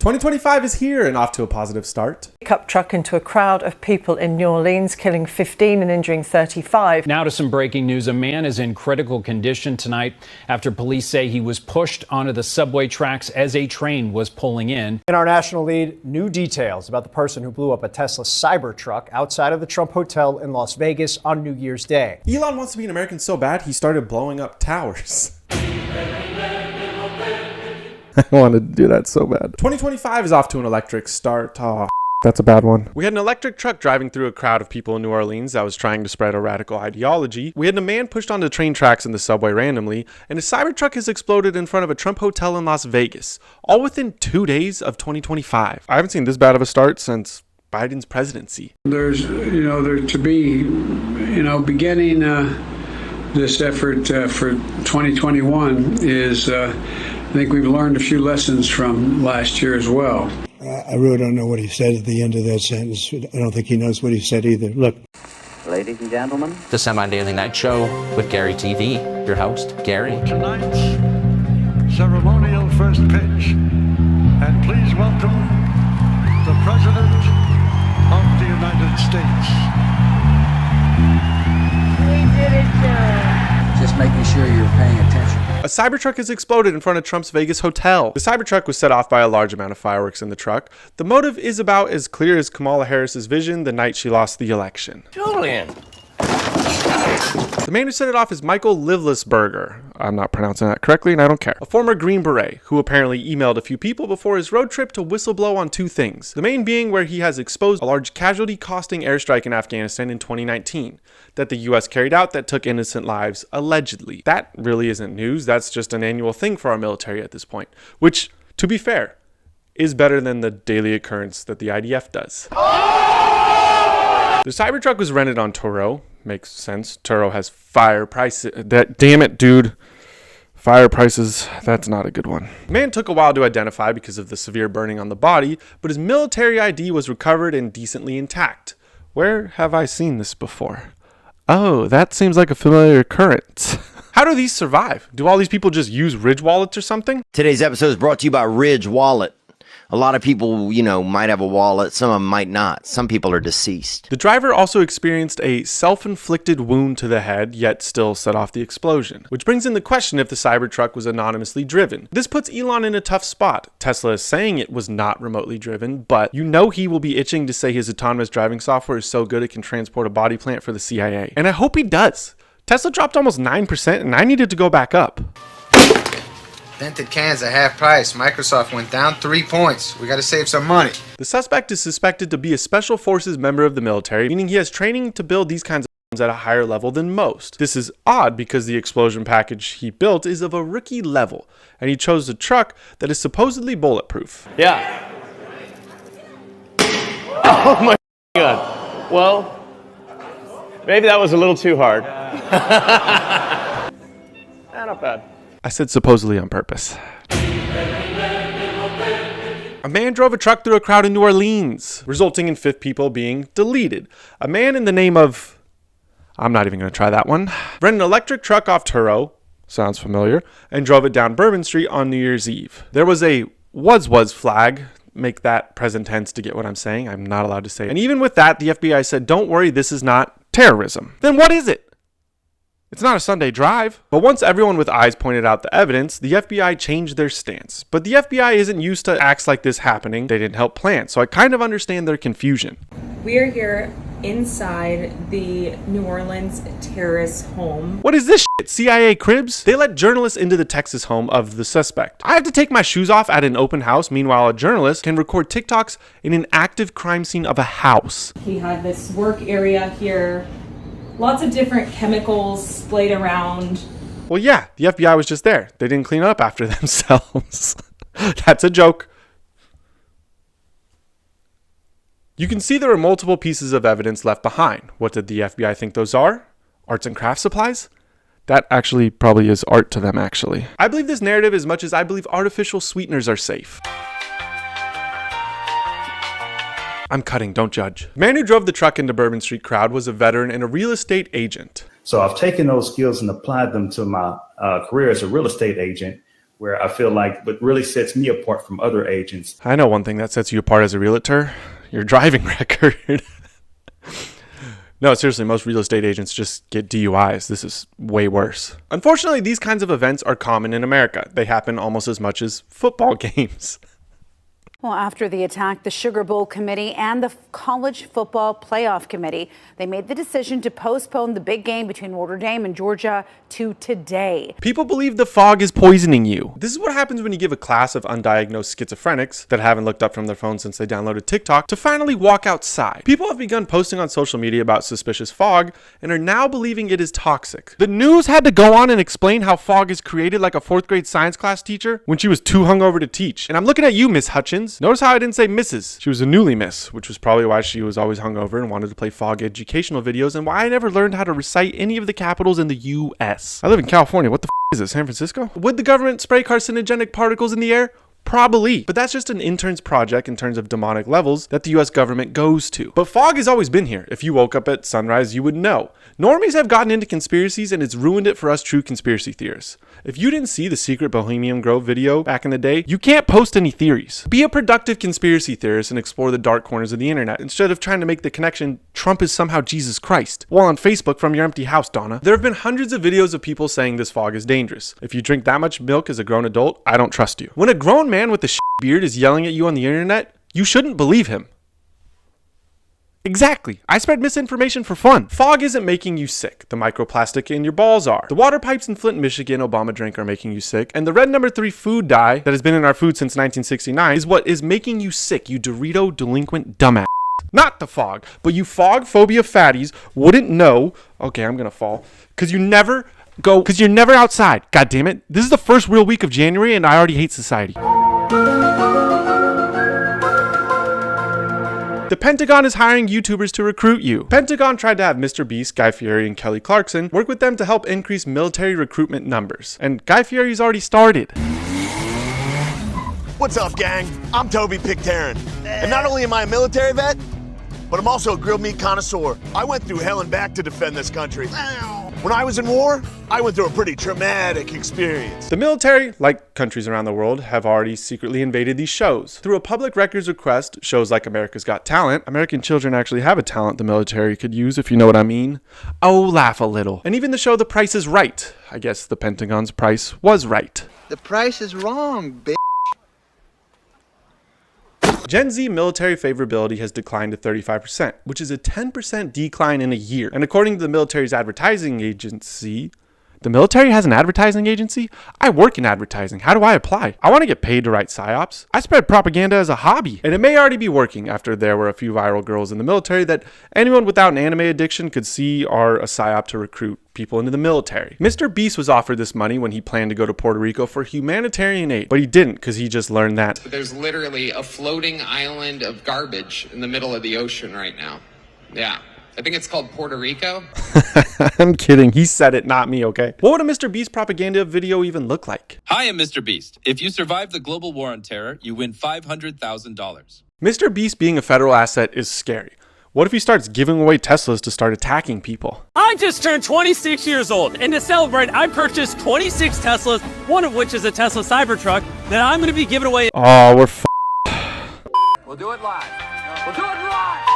2025 is here and off to a positive start. Pickup truck into a crowd of people in New Orleans, killing 15 and injuring 35. Now to some breaking news. A man is in critical condition tonight after police say he was pushed onto the subway tracks as a train was pulling in. In our national lead, new details about the person who blew up a Tesla Cybertruck outside of the Trump Hotel in Las Vegas on New Year's Day. Elon wants to be an American so bad he started blowing up towers. I wanted to do that so bad. 2025 is off to an electric start. Oh, that's a bad one. We had an electric truck driving through a crowd of people in New Orleans that was trying to spread a radical ideology. We had a man pushed onto train tracks in the subway randomly, and a Cybertruck has exploded in front of a Trump hotel in Las Vegas, all within 2 days of 2025. I haven't seen this bad of a start since Biden's presidency. There's, there to be, beginning this effort for 2021 is, I think we've learned a few lessons from last year as well. I really don't know what he said at the end of that sentence. I don't think he knows what he said either. Look. Ladies and gentlemen. The Semi-Daily Night Show with Gary TV, your host, Gary. Tonight's ceremonial first pitch. And please welcome the President of the United States. We did it, sir. Just making sure you're paying attention. A Cybertruck has exploded in front of Trump's Vegas hotel. The Cybertruck was set off by a large amount of fireworks in the truck. The motive is about as clear as Kamala Harris's vision the night she lost the election. Julian. The man who set it off is Michael Livelessberger. I'm not pronouncing that correctly and I don't care. A former Green Beret who apparently emailed a few people before his road trip to whistleblow on two things. The main being where he has exposed a large casualty costing airstrike in Afghanistan in 2019 that the US carried out that took innocent lives allegedly. That really isn't news. That's just an annual thing for our military at this point, which, to be fair, is better than the daily occurrence that the IDF does. The Cybertruck was rented on Turo. Makes sense. Turo has fire prices. Damn it, dude. Fire prices, that's not a good one. The man took a while to identify because of the severe burning on the body, but his military ID was recovered and decently intact. Where have I seen this before? Oh, that seems like a familiar occurrence. How do these survive? Do all these people just use Ridge wallets or something? Today's episode is brought to you by Ridge Wallet. A lot of people, might have a wallet. Some of them might not. Some people are deceased. The driver also experienced a self-inflicted wound to the head, yet still set off the explosion. Which brings in the question if the Cybertruck was anonymously driven. This puts Elon in a tough spot. Tesla is saying it was not remotely driven, but he will be itching to say his autonomous driving software is so good it can transport a body plant for the CIA. And I hope he does. Tesla dropped almost 9% and I needed to go back up. Vented cans at half price. Microsoft went down 3 points. We gotta save some money. The suspect is suspected to be a special forces member of the military, meaning he has training to build these kinds of bombs at a higher level than most. This is odd because the explosion package he built is of a rookie level, and he chose a truck that is supposedly bulletproof. Yeah. Oh my God. Well, maybe that was a little too hard. Not bad. I said supposedly on purpose. A man drove a truck through a crowd in New Orleans, resulting in 5 people being deleted. A man in the name of... I'm not even going to try that one. Ran an electric truck off Turo, sounds familiar, and drove it down Bourbon Street on New Year's Eve. There was a was flag. Make that present tense to get what I'm saying. I'm not allowed to say it. And even with that, the FBI said, don't worry, this is not terrorism. Then what is it? It's not a Sunday drive. But once everyone with eyes pointed out the evidence, the FBI changed their stance. But the FBI isn't used to acts like this happening. They didn't help plan, so I kind of understand their confusion. We are here inside the New Orleans terrorist home. What is this shit? CIA cribs? They let journalists into the Texas home of the suspect. I have to take my shoes off at an open house. Meanwhile, a journalist can record TikToks in an active crime scene of a house. He had this work area here. Lots of different chemicals splayed around. Well, yeah, the FBI was just there. They didn't clean up after themselves. That's a joke. You can see there are multiple pieces of evidence left behind. What did the FBI think those are? Arts and craft supplies? That actually probably is art to them, actually. I believe this narrative as much as I believe artificial sweeteners are safe. I'm cutting, don't judge. The man who drove the truck into Bourbon Street crowd was a veteran and a real estate agent. So I've taken those skills and applied them to my career as a real estate agent, where I feel like what really sets me apart from other agents. I know one thing that sets you apart as a realtor, your driving record. No, seriously, most real estate agents just get DUIs. This is way worse. Unfortunately, these kinds of events are common in America. They happen almost as much as football games. Well, after the attack, the Sugar Bowl Committee and the College Football Playoff Committee, they made the decision to postpone the big game between Notre Dame and Georgia to today. People believe the fog is poisoning you. This is what happens when you give a class of undiagnosed schizophrenics that haven't looked up from their phone since they downloaded TikTok to finally walk outside. People have begun posting on social media about suspicious fog and are now believing it is toxic. The news had to go on and explain how fog is created like a 4th grade science class teacher when she was too hungover to teach. And I'm looking at you, Miss Hutchins. Notice how I didn't say Mrs. She was a newly Miss, which was probably why she was always hungover and wanted to play fog educational videos, and why I never learned how to recite any of the capitals in the U.S. I live in California. What the is it, San Francisco? Would the government spray carcinogenic particles in the air? Probably, but that's just an intern's project in terms of demonic levels that the US government goes to. But fog has always been here. If you woke up at sunrise, you would know. Normies have gotten into conspiracies and it's ruined it for us true conspiracy theorists. If you didn't see the secret Bohemian Grove video back in the day, you can't post any theories. Be a productive conspiracy theorist and explore the dark corners of the internet instead of trying to make the connection Trump is somehow Jesus Christ. While on Facebook from your empty house, Donna. There have been hundreds of videos of people saying this fog is dangerous. If you drink that much milk as a grown adult, I don't trust you. When a grown man with a beard is yelling at you on the internet, you shouldn't believe him. Exactly. I spread misinformation for fun. Fog isn't making you sick. The microplastic in your balls are. The water pipes in Flint, Michigan Obama drank are making you sick. And the red number 3 food dye that has been in our food since 1969 is what is making you sick, you Dorito delinquent dumbass. Not the fog, but you fog phobia fatties wouldn't know. Okay, I'm gonna fall. Because you're never outside. God damn it. This is the first real week of January and I already hate society. The Pentagon is hiring YouTubers to recruit you. Pentagon tried to have Mr. Beast, Guy Fieri, and Kelly Clarkson work with them to help increase military recruitment numbers. And Guy Fieri's already started. What's up, gang? I'm Toby Pictarin. And not only am I a military vet, but I'm also a grilled meat connoisseur. I went through hell and back to defend this country. When I was in war, I went through a pretty traumatic experience. The military, like countries around the world, have already secretly invaded these shows. Through a public records request, shows like America's Got Talent, American children actually have a talent the military could use, if you know what I mean. Oh, laugh a little. And even the show The Price is Right. I guess the Pentagon's price was right. The price is wrong, bitch. Gen Z military favorability has declined to 35%, which is a 10% decline in a year. And according to the military's advertising agency, the military has an advertising agency? I work in advertising. How do I apply? I want to get paid to write psyops. I spread propaganda as a hobby. And it may already be working after there were a few viral girls in the military that anyone without an anime addiction could see are a psyop to recruit people into the military. Mr. Beast was offered this money when he planned to go to Puerto Rico for humanitarian aid, but he didn't because he just learned that there's literally a floating island of garbage in the middle of the ocean right now. Yeah. I think it's called Puerto Rico. I'm kidding. He said it, not me, okay? What would a Mr. Beast propaganda video even look like? Hi, I'm Mr. Beast. If you survive the global war on terror, you win $500,000. Mr. Beast being a federal asset is scary. What if he starts giving away Teslas to start attacking people? I just turned 26 years old, and to celebrate, I purchased 26 Teslas, one of which is a Tesla Cybertruck that I'm going to be giving away. Oh, we're We'll do it live. We'll do it live.